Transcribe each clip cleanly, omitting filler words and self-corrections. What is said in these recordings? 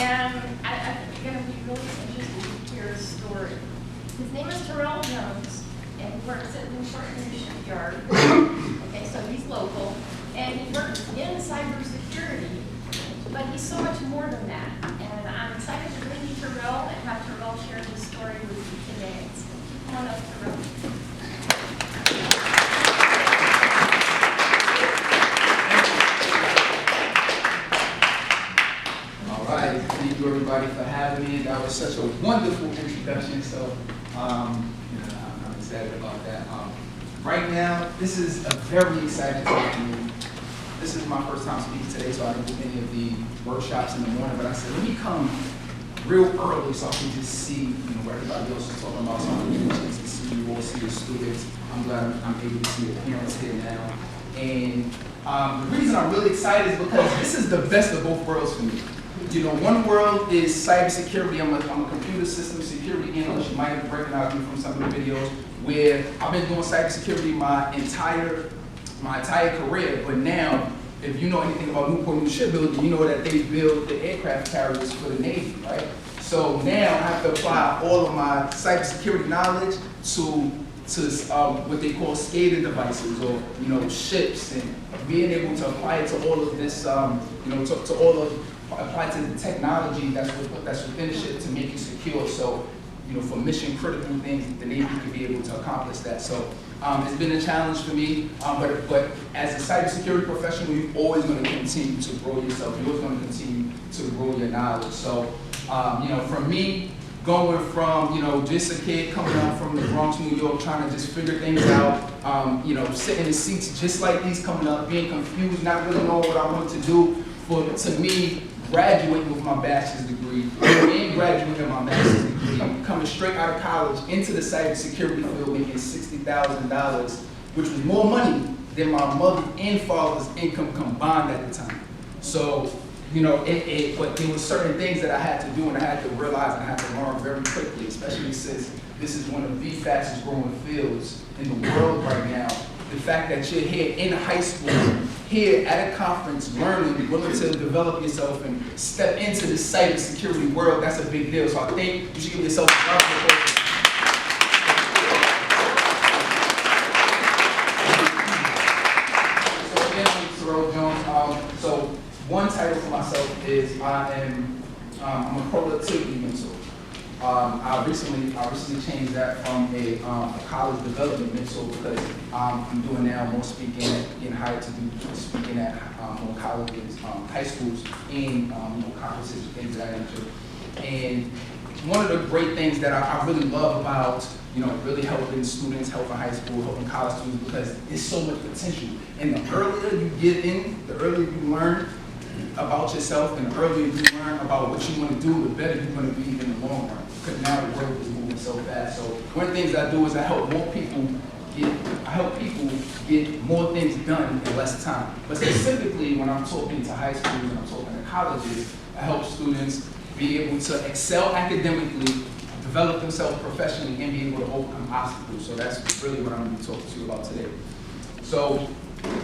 and I think you're going to be really interested to hear his story. His name is Terrell Jones, and he works at the shipyard. Okay, so he's local, and he works in cybersecurity, but he's so much more than that. And I'm excited to bring you Terrell and have Terrell share his story with you today. So come on up, Terrell. Thank you everybody for having me. That was such a wonderful introduction, so I'm excited about that. Right now, this is a very exciting time for me. This is my first time speaking today, so I didn't do any of the workshops in the morning, but I said, let me come real early so I can just see what everybody else is talking about, so I can get a chance to see you all, see the students. I'm glad I'm able to see the parents here now. And the reason I'm really excited is because this is the best of both worlds for me. One world is cybersecurity. I'm a computer system security analyst. You might have recognized me from some of the videos where I've been doing cybersecurity my entire career. But now, if you know anything about Newport News Shipbuilding, you know that they build the aircraft carriers for the Navy, right? So now I have to apply all of my cybersecurity knowledge to what they call SCADA devices, or ships, and being able to apply it to all of this, apply to the technology that's within the ship to make it secure. So, for mission critical things, the Navy could be able to accomplish that. So, it's been a challenge for me. But as a cybersecurity professional, you're always going to continue to grow yourself. You're always going to continue to grow your knowledge. So, for me, going from just a kid coming out from the Bronx, New York, trying to just figure things out, sitting in seats just like these coming up, being confused, not really knowing what I wanted to do. To me, graduating with my bachelor's degree, and graduating my master's degree, coming straight out of college into the cybersecurity field, making $60,000, which was more money than my mother and father's income combined at the time. So, but there were certain things that I had to do and I had to realize and I had to learn very quickly, especially since this is one of the fastest growing fields in the world right now. The fact that you're here in high school, here at a conference, learning, willing to develop yourself and step into the cybersecurity world, that's a big deal. So I think you should give yourself a round of applause. So again, I'm Terrell Jones. So one title for myself is I'm a productivity mentor. I recently changed that from a college development mentor because I'm doing now more speaking, getting hired to do speaking at more colleges, high schools, and conferences, things of that nature. And one of the great things that I really love about really helping students, helping high school, helping college students, because there's so much potential. And the earlier you get in, the earlier you learn about yourself, and the earlier you learn about what you want to do, the better you're going to be in the long run. Because now the world is moving so fast. So one of the things I do is I help people get more things done in less time. But specifically when I'm talking to high schools and I'm talking to colleges, I help students be able to excel academically, develop themselves professionally, and be able to overcome obstacles. So that's really what I'm going to be talking to you about today. So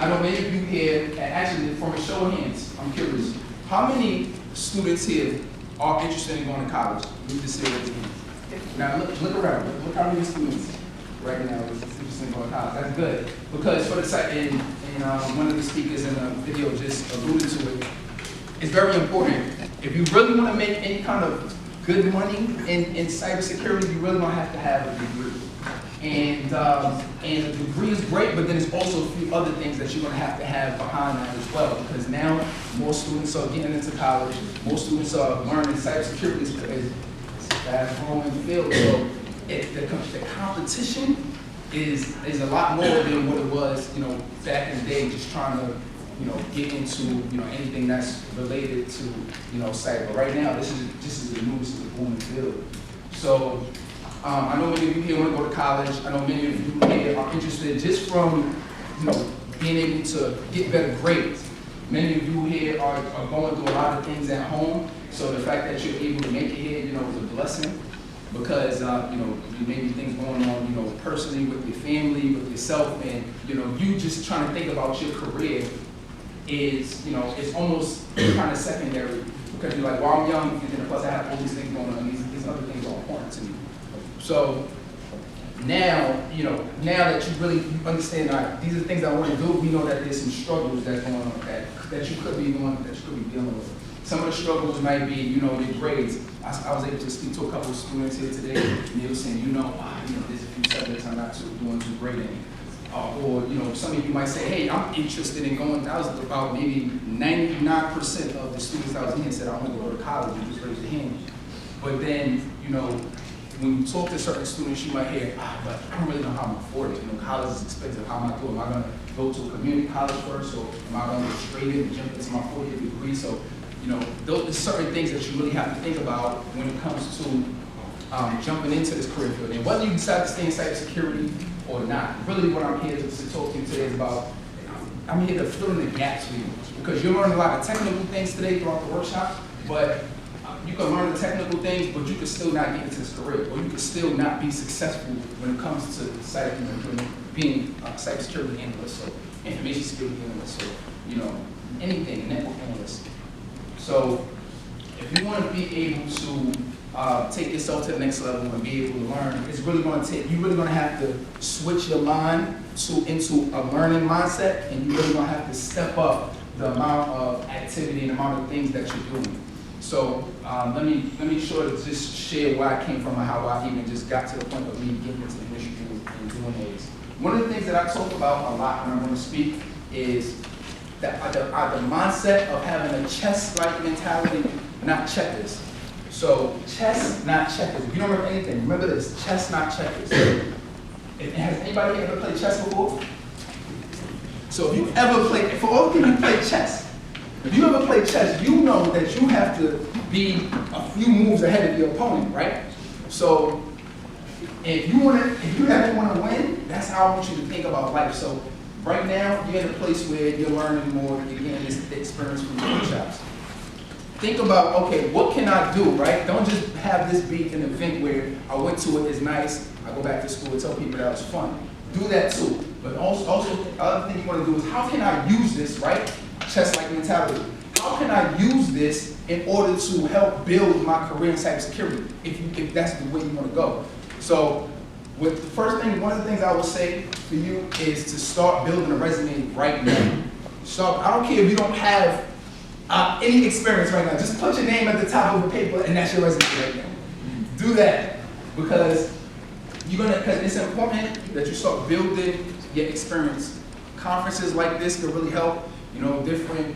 I know many of you here, and actually from a show of hands, I'm curious, how many students here are interested in going to college? You just say it again. Now look around. Look how many students right now is interested in going to college. That's good. Because for the site, and one of the speakers in the video just alluded to it, it's very important. If you really want to make any kind of good money in cybersecurity, you really don't have to have a degree. And a degree is great, but then there's also a few other things that you're going to have behind that as well. Because now more students are getting into college, more students are learning cybersecurity is a fast-growing field. So the competition is a lot more than what it was, back in the day, just trying to get into anything that's related to cyber. Right now, this is the newest booming field. So. I know many of you here want to go to college. I know many of you here are interested just from, being able to get better grades. Many of you here are going through a lot of things at home. So the fact that you're able to make it here, is a blessing because, you may be things going on, personally with your family, with yourself, and, you just trying to think about your career. is, you know, it's almost kind of secondary because you're like, well, I'm young, and then plus I have all these things going on, and these other things are important to me. So now, you know, now that you really understand, all right, these are the things I want to do, we know that there's some struggles that's going on that you could be doing, that you could be dealing with. Some of the struggles might be, you know, your grades. I was able to speak to a couple of students here today, and they were saying, you know, there's a few subjects I'm not doing too great in. Or, you know, some of you might say, hey, I'm interested in going. That was about maybe 99% of the students that was in here said, I want to go to college, and just raise your hand. But then, you know, when you talk to certain students, you might hear, but I don't really know how I'm going to afford it. You know, college is expensive. How am I doing? Am I going to go to a community college first, or am I going to go straight in and jump into my 4-year degree? So, you know, those are certain things that you really have to think about when it comes to jumping into this career field. And whether you decide to stay in cybersecurity or not, really what I'm here to talk to you today is about, I'm here to fill in the gaps for you. Because you'll learn a lot of technical things today throughout the workshop, but you can learn the technical things, but you can still not get into this career, or you can still not be successful when it comes to being a cybersecurity analyst, or information security analyst, or, you know, anything, network analyst. So if you want to be able to take yourself to the next level and be able to learn, it's really going to take, you're really going to have to switch your mind into a learning mindset, and you're really going to have to step up the amount of activity and the amount of things that you're doing. So let me sure to just share where I came from and how I even just got to the point of me getting into the industry and doing these. One of the things that I talk about a lot when I'm going to speak is that the mindset of having a chess-like mentality, not checkers. So chess, not checkers. If you don't remember anything, remember this: chess, not checkers. Has anybody ever played chess before? So if you ever played, for all of you who play chess, if you ever play chess, you know that you have to be a few moves ahead of your opponent, right? So if you ever want to win, that's how I want you to think about life. So right now, you're in a place where you're learning more, you're getting this experience from the workshops. Think about, okay, what can I do, right? Don't just have this be an event where I went to it, it's nice, I go back to school and tell people that it was fun. Do that too. But also the other thing you want to do is, how can I use this, right? Chess-like mentality. How can I use this in order to help build my career in cybersecurity, if that's the way you want to go? So with the first thing, one of the things I would say for you is to start building a resume right now. I don't care if you don't have any experience right now. Just put your name at the top of the paper and that's your resume right now. Do that because it's important that you start building your experience. Conferences like this can really help. You know, different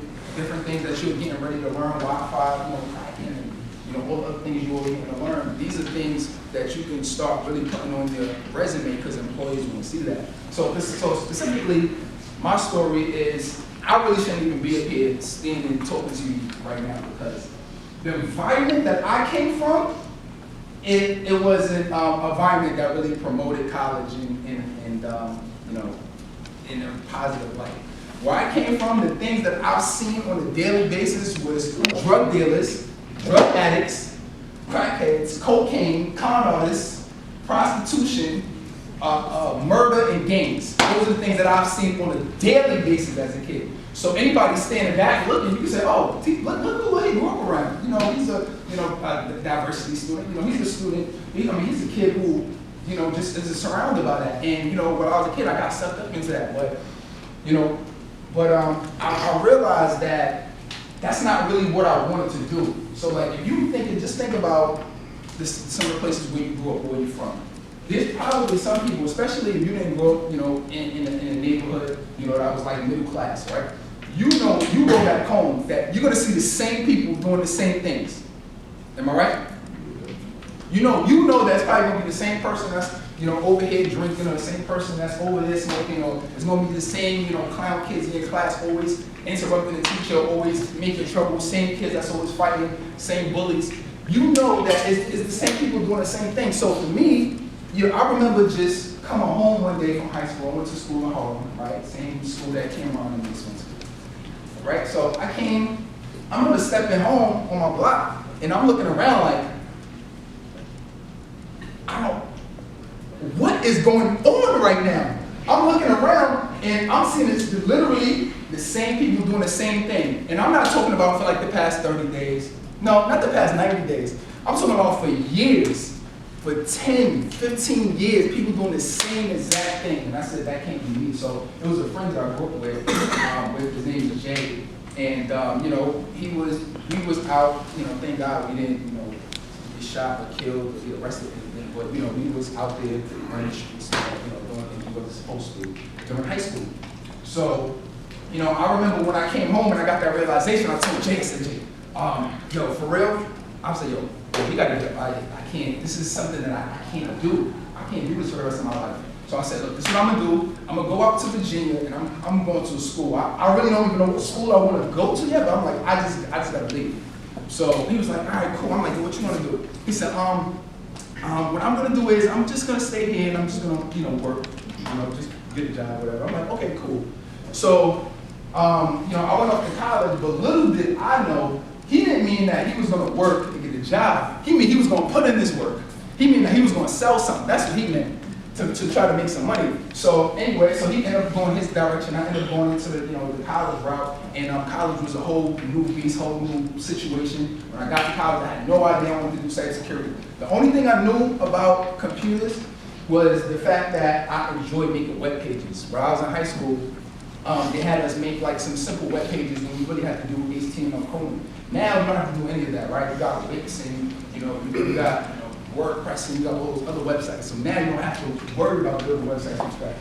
things that you're getting ready to learn, Wi-Fi, you know, cracking, and you know, all the other things you're going to learn. These are things that you can start really putting on your resume because employees want to see that. So specifically, my story is, I really shouldn't even be up here standing and talking to you right now because the environment that I came from, it was an environment that really promoted college and you know, in a positive light. Where I came from, the things that I've seen on a daily basis was drug dealers, drug addicts, crackheads, cocaine, con artists, prostitution, murder, and gangs. Those are the things that I've seen on a daily basis as a kid. So anybody standing back looking, you can say, oh, look who he grew up around. You know, he's a diversity student. You know, he's a student. He's a kid who, you know, just is surrounded by that. And you know, when I was a kid, I got sucked up into that. But you know, I realized that that's not really what I wanted to do. So like, if you just think about some of the places where you grew up, where you're from. There's probably some people, especially if you didn't grow up, you know, in a neighborhood, you know, that was like middle class, right? You know, you go back home, that you're gonna see the same people doing the same things. Am I right? You know that's probably gonna be the same person that's, you know, over here drinking, or the same person that's over there smoking, or it's gonna be the same, you know, clown kids in your class always interrupting the teacher, always making trouble, same kids that's always fighting, same bullies. You know that it's the same people doing the same thing. So for me, I remember just coming home one day from high school. I went to school in Harlem, right? Same school that Cameron and this went to, right? So I remember stepping home on my block, and I'm looking around like, what is going on right now? I'm looking around, And I'm seeing this literally the same people doing the same thing. And I'm not talking about for like the past 30 days. No, not the past 90 days. I'm talking about for years. For 10, 15 years, people doing the same exact thing. And I said, that can't be me. So it was a friend that I grew up with his name was Jay. And, you know, he was out, you know, thank God we didn't, you know, get shot or killed or get arrested or anything. But, you know, he was out there running the streets, you know, doing things he wasn't supposed to during high school. So, you know, I remember when I came home and I got that realization, I told Jay, I said, Jay, yo, for real? I said, yo, we gotta get I can't, this is something that I can't do. I can't do this for the rest of my life. So I said, look, this is what I'm gonna do. I'm gonna go out to Virginia and I'm going to a school. I really don't even know what school I wanna go to yet, but I'm like, I just gotta leave. So he was like, all right, cool. I'm like, what you wanna do? He said, what I'm gonna do is I'm just gonna stay here and I'm just gonna, you know, work, you know, just get a job, whatever. I'm like, okay, cool. So, you know, I went off to college, but little did I know, he didn't mean that he was gonna work and get a job. He mean he was gonna put in this work. He mean that he was gonna sell something. That's what he meant, to try to make some money. So anyway, so he ended up going his direction. I ended up going into the, you know, the college route, and college was a whole new beast, whole new situation. When I got to college, I had no idea I wanted to do cybersecurity. The only thing I knew about computers was the fact that I enjoyed making web pages. When I was in high school, they had us make like some simple web pages, and we really had to do HTML coding. Now you don't have to do any of that, right? You got Wix and you got WordPress and you got all those other websites. So now you don't have to worry about building websites from scratch.